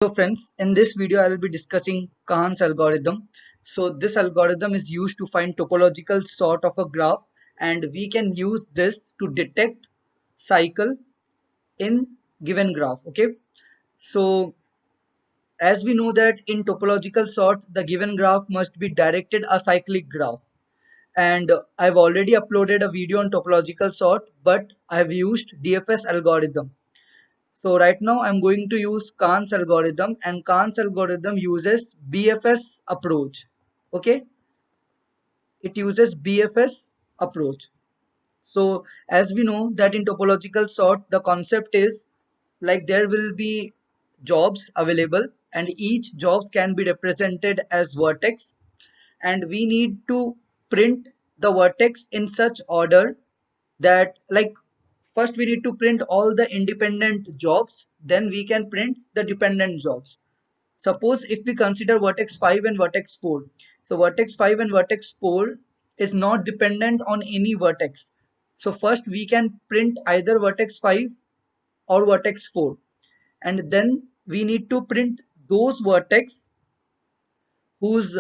So friends, in this video I will be discussing Kahan's algorithm. So this algorithm is used to find topological sort of a graph, and we can use this to detect cycle in given graph. Okay. So as we know that in topological sort the given graph must be directed acyclic graph, and I've already uploaded a video on topological sort, but I've used DFS algorithm. So right now I'm going to use Kahn's algorithm, and Kahn's algorithm uses BFS approach. Okay, it uses BFS approach. So as we know that in topological sort the concept is like there will be jobs available, and each jobs can be represented as vertex, and we need to print the vertex in such order that, like, first we need to print all the independent jobs, then we can print the dependent jobs. Suppose if we consider vertex 5 and vertex 4, so vertex 5 and vertex 4 is not dependent on any vertex. So first we can print either vertex 5 or vertex 4, and then we need to print those vertex whose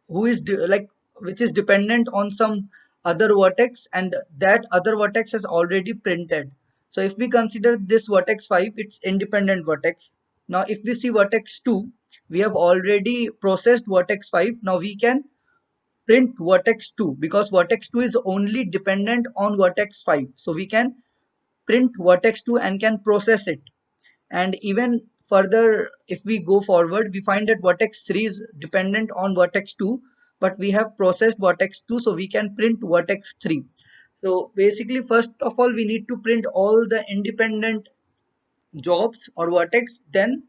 like which is dependent on some other vertex, and that other vertex has already printed. So if we consider this vertex 5, it's independent vertex. Now if we see vertex 2, we have already processed vertex 5. Now we can print vertex 2 because vertex 2 is only dependent on vertex 5, so we can print vertex 2 and can process it. And even further, if we go forward, we find that vertex 3 is dependent on vertex 2, but we have processed vertex 2, so we can print vertex 3. So basically, first of all, we need to print all the independent jobs or vertex, then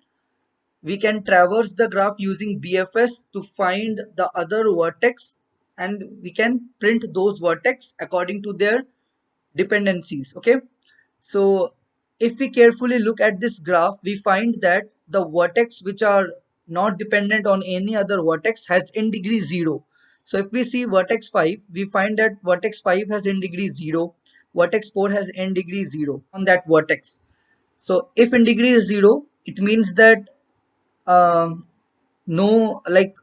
we can traverse the graph using BFS to find the other vertex, and we can print those vertex according to their dependencies. Okay, so if we carefully look at this graph, we find that the vertex which are not dependent on any other vertex has in degree 0. So if we see vertex 5, we find that vertex 5 has in degree 0, vertex 4 has in degree 0 on that vertex. So if in degree is 0, it means that um, no, like,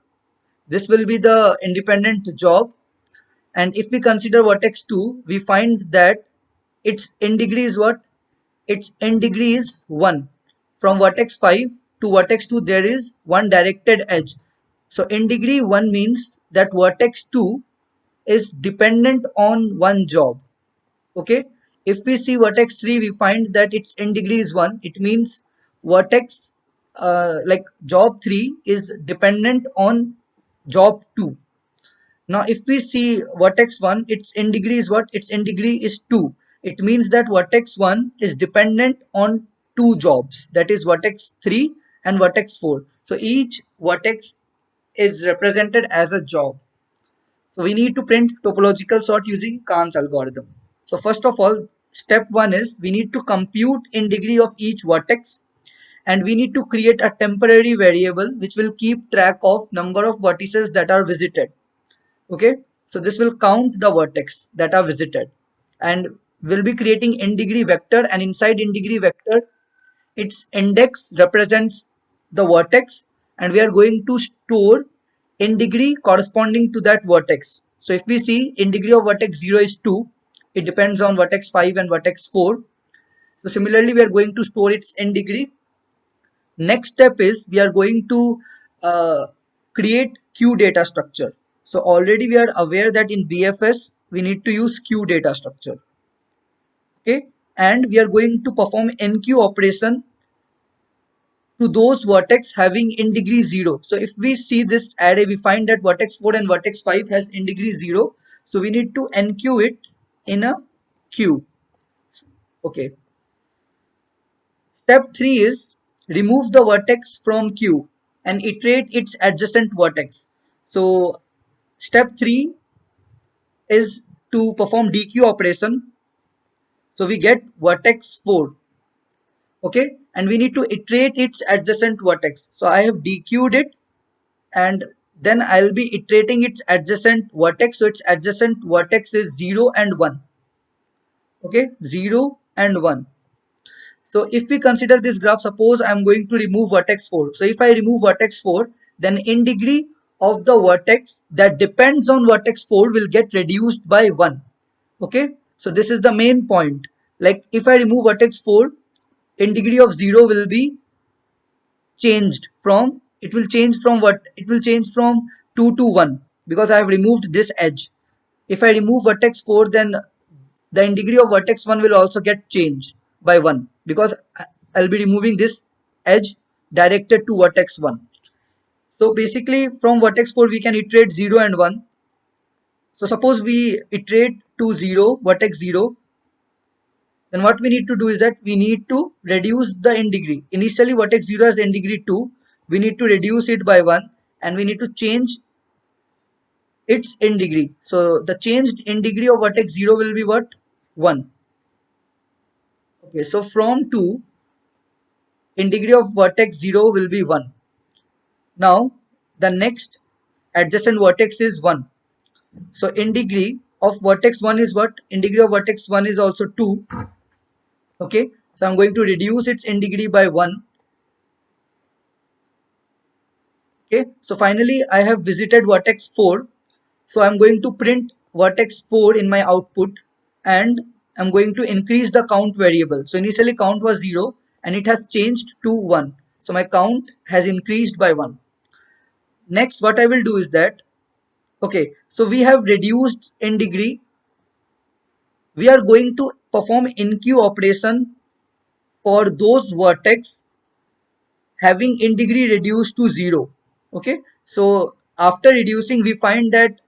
this will be the independent job. And if we consider vertex 2, we find that its in degree is what? Its n degree is 1. From vertex 5 to vertex 2 there is one directed edge. So n degree 1 means that vertex 2 is dependent on one job. Okay, if we see vertex 3, we find that its n degree is 1. It means vertex like job 3 is dependent on job 2. Now if we see vertex 1, its in degree is what? Its in degree is 2. It means that vertex 1 is dependent on two jobs, that is vertex 3 and vertex 4. So each vertex is represented as a job. So we need to print topological sort using Kahn's algorithm. So first of all, step 1 is we need to compute in degree of each vertex, and we need to create a temporary variable which will keep track of number of vertices that are visited. Okay, so this will count the vertex that are visited, and we'll be creating n degree vector, and inside n degree vector its index represents the vertex, and we are going to store n degree corresponding to that vertex. So if we see n degree of vertex 0 is 2, it depends on vertex 5 and vertex 4. So similarly we are going to store its n degree. Next step is we are going to uh, create Q data structure. So already we are aware that in BFS we need to use Q data structure. Okay, and we are going to perform NQ operation to those vertex having in degree 0. So if we see this array, we find that vertex 4 and vertex 5 has in degree 0. So we need to NQ it in a queue. Okay. Step 3 is remove the vertex from Q and iterate its adjacent vertex. So step 3 is to perform DQ operation. So we get vertex 4. Okay, and we need to iterate its adjacent vertex. So I have DQ'd it, and then I'll be iterating its adjacent vertex. So its adjacent vertex is 0 and 1. Okay, 0 and 1. So if we consider this graph, suppose I'm going to remove vertex 4. So if I remove vertex 4, then in degree of the vertex that depends on vertex 4 will get reduced by 1. Okay, so this is the main point. Like if I remove vertex 4, in degree of 0 will be changed from, it will change from what? It will change from 2 to 1 because I have removed this edge. If I remove vertex 4, then the in degree of vertex 1 will also get changed by 1 because I'll be removing this edge directed to vertex 1. So basically from vertex 4 we can iterate 0 and 1. So suppose we iterate to 0, vertex 0, then what we need to do is that we need to reduce the in degree. Initially vertex 0 has in degree 2, we need to reduce it by 1 and we need to change its in degree. So the changed in degree of vertex 0 will be what? 1. Okay, so from 2, in degree of vertex 0 will be 1. Now the next adjacent vertex is 1. So in degree of vertex 1 is what? In degree of vertex 1 is also 2. Okay, so I'm going to reduce its in degree by 1. Okay, so finally I have visited vertex 4. So I'm going to print vertex 4 in my output and I'm going to increase the count variable. So initially count was 0 and it has changed to 1. So my count has increased by 1. Next what I will do is that, okay, so we have reduced in degree. We are going to perform enqueue operation for those vertex having in degree reduced to 0. Okay, so after reducing we find that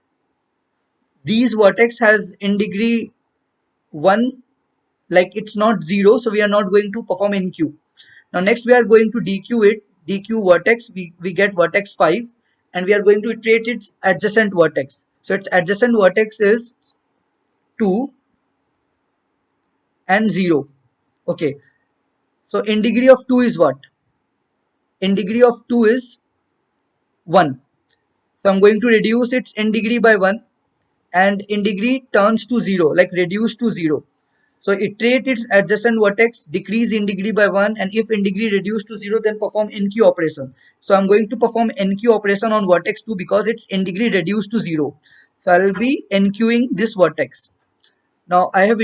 these vertex has in degree 1, like it's not 0, so we are not going to perform enqueue. Now next we are going to dequeue it, dequeue vertex, we get vertex 5 and we are going to iterate its adjacent vertex. So its adjacent vertex is 2 and 0. Okay, so in degree of 2 is what? In degree of 2 is 1. So I'm going to reduce its in degree by 1 and in degree turns to 0, like reduce to 0. So iterate its adjacent vertex, decrease in degree by 1 and if in degree reduced to 0 then perform enqueue operation. So I'm going to perform enqueue operation on vertex 2 because it's in degree reduced to 0. So I'll be enqueuing this vertex. Now I have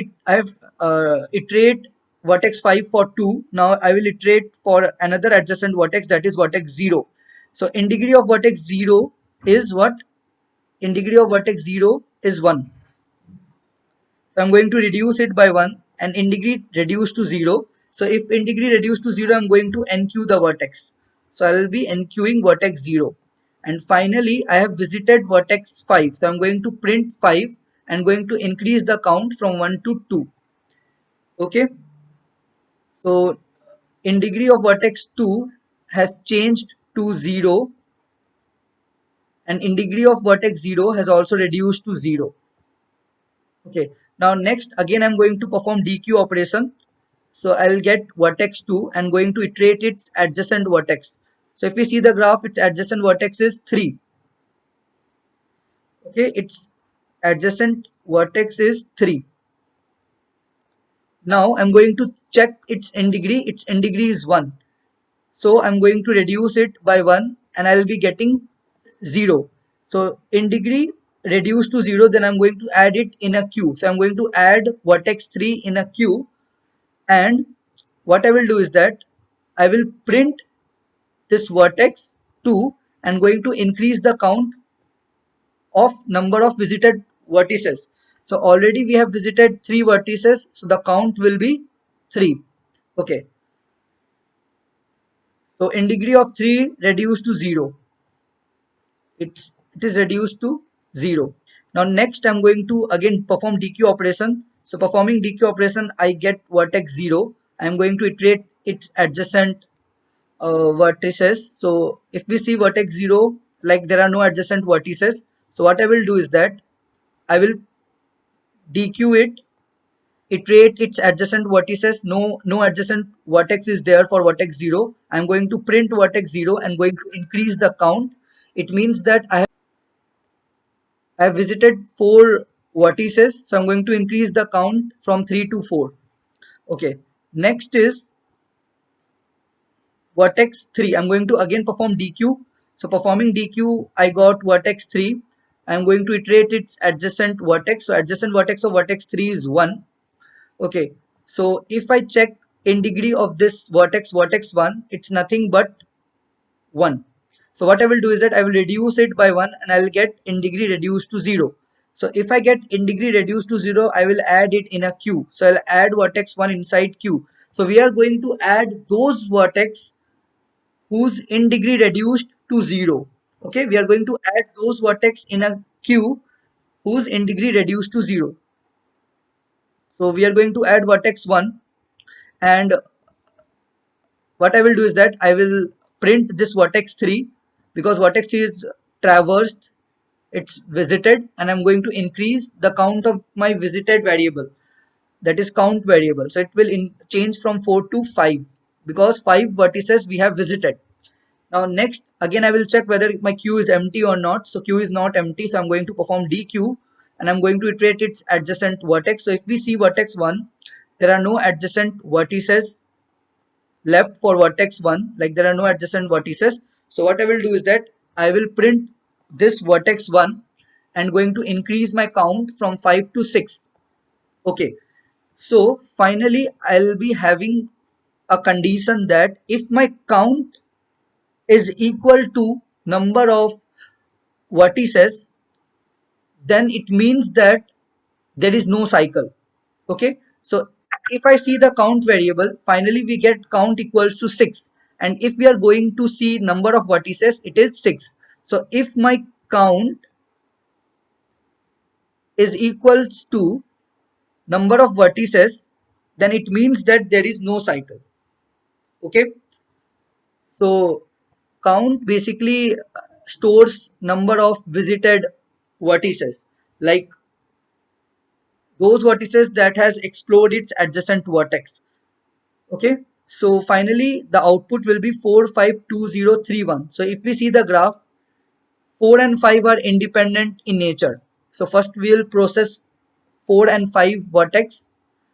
iterate vertex 5 for 2. Now I will iterate for another adjacent vertex, that is vertex 0. So in degree of vertex 0 is what? In degree of vertex 0 is 1. So I'm going to reduce it by 1 and in degree reduce to 0. So if in degree reduce to 0, I'm going to enqueue the vertex. So I will be enqueuing vertex 0. And finally, I have visited vertex 5. So I'm going to print 5 and going to increase the count from 1 to 2. Okay. So in degree of vertex 2 has changed to 0 and in degree of vertex 0 has also reduced to 0. Okay. Now next again I'm going to perform dequeue operation. So I'll get vertex 2 and going to iterate its adjacent vertex. So if we see the graph, its adjacent vertex is 3. Okay, its adjacent vertex is 3. Now I'm going to check its in degree. Its in degree is 1. So I'm going to reduce it by 1 and I'll be getting 0. So in degree reduced to 0, then I'm going to add it in a queue. So I'm going to add vertex 3 in a queue and what I will do is that I will print this vertex 2 and going to increase the count of number of visited vertices. So already we have visited 3 vertices, so the count will be 3. Okay, so in degree of 3 reduced to 0, it is reduced to 0. Now next I'm going to again perform dequeue operation. So performing dequeue operation, I get vertex 0. I'm going to iterate its adjacent vertices. So if we see vertex 0, like there are no adjacent vertices, so what I will do is that I will dequeue it, iterate its adjacent vertices. No adjacent vertex is there for vertex 0. I'm going to print vertex 0 and going to increase the count. It means that I have visited 4 vertices, so I'm going to increase the count from 3 to 4. Okay, next is vertex 3. I'm going to again perform DQ. So performing DQ, I got vertex 3. I'm going to iterate its adjacent vertex. So adjacent vertex of vertex 3 is 1. Okay. So if I check in degree of this vertex, vertex 1, it's nothing but 1. So what I will do is that I will reduce it by 1 and I will get in degree reduced to 0. So if I get in degree reduced to 0, I will add it in a queue. So I'll add vertex 1 inside queue. So we are going to add those vertex whose in degree reduced to 0. Okay, we are going to add those vertex in a queue whose in degree reduced to 0. So we are going to add vertex 1, and what I will do is that I will print this vertex 3 because vertex 3 is traversed, it's visited, and I'm going to increase the count of my visited variable, that is count variable. So it will change from 4 to 5 because 5 vertices we have visited. Now next, again I will check whether my queue is empty or not. So queue is not empty, so I'm going to perform DQ and I'm going to iterate its adjacent vertex. So if we see vertex 1, there are no adjacent vertices left for vertex 1, like there are no adjacent vertices. So what I will do is that I will print this vertex 1 and going to increase my count from 5 to 6. Okay, so finally I'll be having a condition that if my count is equal to number of vertices, then it means that there is no cycle. Okay, so if I see the count variable, finally we get count equals to 6, and if we are going to see number of vertices, it is 6. So if my count is equals to number of vertices, then it means that there is no cycle. Okay, so count basically stores number of visited vertices, like those vertices that has explored its adjacent vertex. Okay, so finally the output will be 452031. So if we see the graph, 4 and 5 are independent in nature. So first we will process 4 and 5 vertex,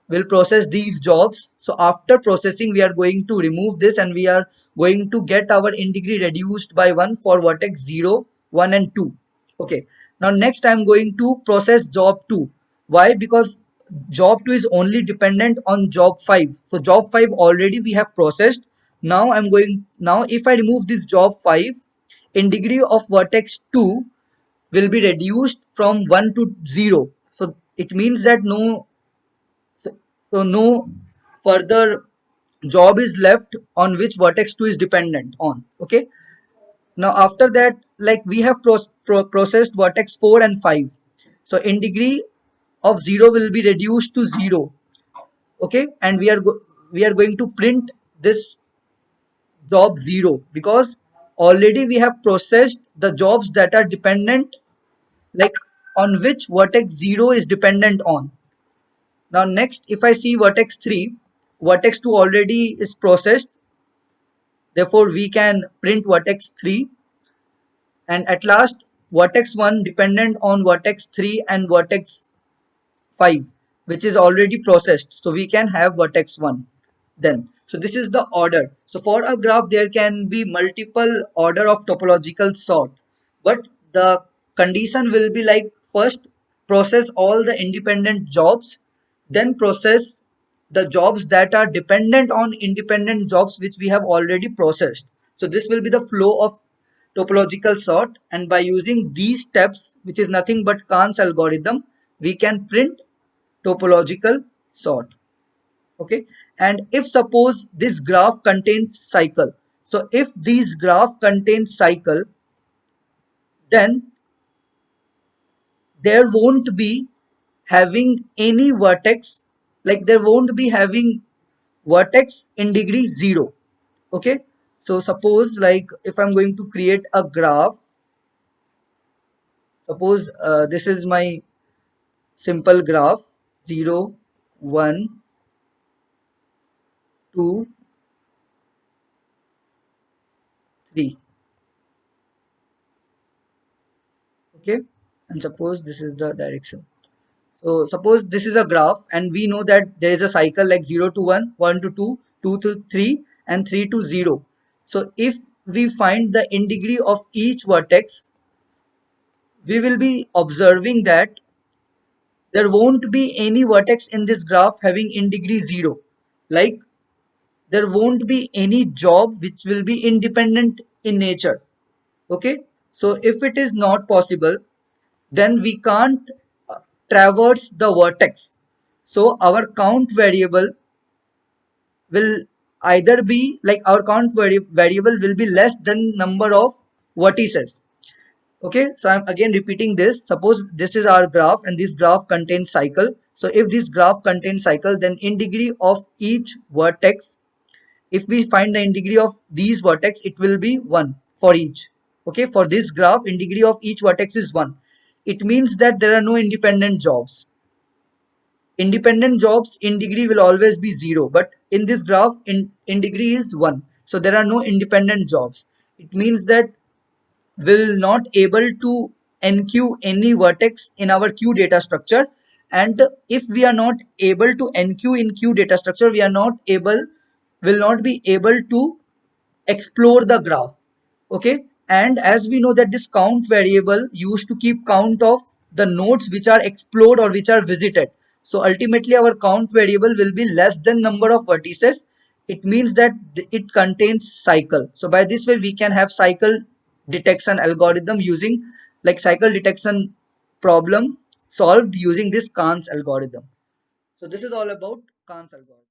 will process these jobs. So after processing, we are going to remove this and we are going to get our in degree reduced by 1 for vertex 0, 1 and 2. Okay, now next I am going to process job 2. Why? Because job 2 is only dependent on job 5. So job 5 already we have processed. Now if I remove this job 5, in degree of vertex 2 will be reduced from 1 to 0. So it means that so no further job is left on which vertex 2 is dependent on. Okay, now after that, like we have processed vertex 4 and 5, so in degree of 0 will be reduced to 0. Okay, and we are going to print this job 0 because already we have processed the jobs that are dependent, like on which vertex 0 is dependent on. Now next, if I see vertex 3, vertex 2 already is processed, therefore we can print vertex 3, and at last vertex 1 dependent on vertex 3 and vertex 5, which is already processed, so we can have vertex 1 then. So this is the order. So for a graph there can be multiple order of topological sort, but the condition will be like first process all the independent jobs, then process the jobs that are dependent on independent jobs which we have already processed. So this will be the flow of topological sort, and by using these steps, which is nothing but Kahn's algorithm, we can print topological sort. Okay, and if suppose this graph contains cycle, so if this graph contains cycle, then there won't be having any vertex, like there won't be having vertex in degree 0. Okay, so suppose like if I'm going to create a graph, suppose this is my simple graph, 0, 1, 2, 3. Okay, and suppose this is the direction. So suppose this is a graph and we know that there is a cycle like 0 to 1, 1 to 2, 2 to 3 and 3 to 0. So if we find the integrity of each vertex, we will be observing that there won't be any vertex in this graph having integrity 0. Like there won't be any job which will be independent in nature. Okay, so if it is not possible, then we can't traverse the vertex. So our count variable will either be like our count variable will be less than number of vertices. Okay, so I'm again repeating this. Suppose this is our graph and this graph contains cycle. So if this graph contains cycle, then in degree of each vertex, if we find the integrity of these vertex, it will be 1 for each. Okay, for this graph, integrity of each vertex is 1. It means that there are no independent jobs. Independent jobs in degree will always be 0, but in this graph in degree is 1. So there are no independent jobs. It means that will not able to enqueue any vertex in our queue data structure, and if we are not able to enqueue in queue data structure, we are not able will not be able to explore the graph. Okay, and as we know that this count variable used to keep count of the nodes which are explored or which are visited. So ultimately our count variable will be less than number of vertices. It means that it contains cycle. So by this way we can have cycle detection algorithm using like cycle detection problem solved using this Kahn's algorithm. So this is all about Kahn's algorithm.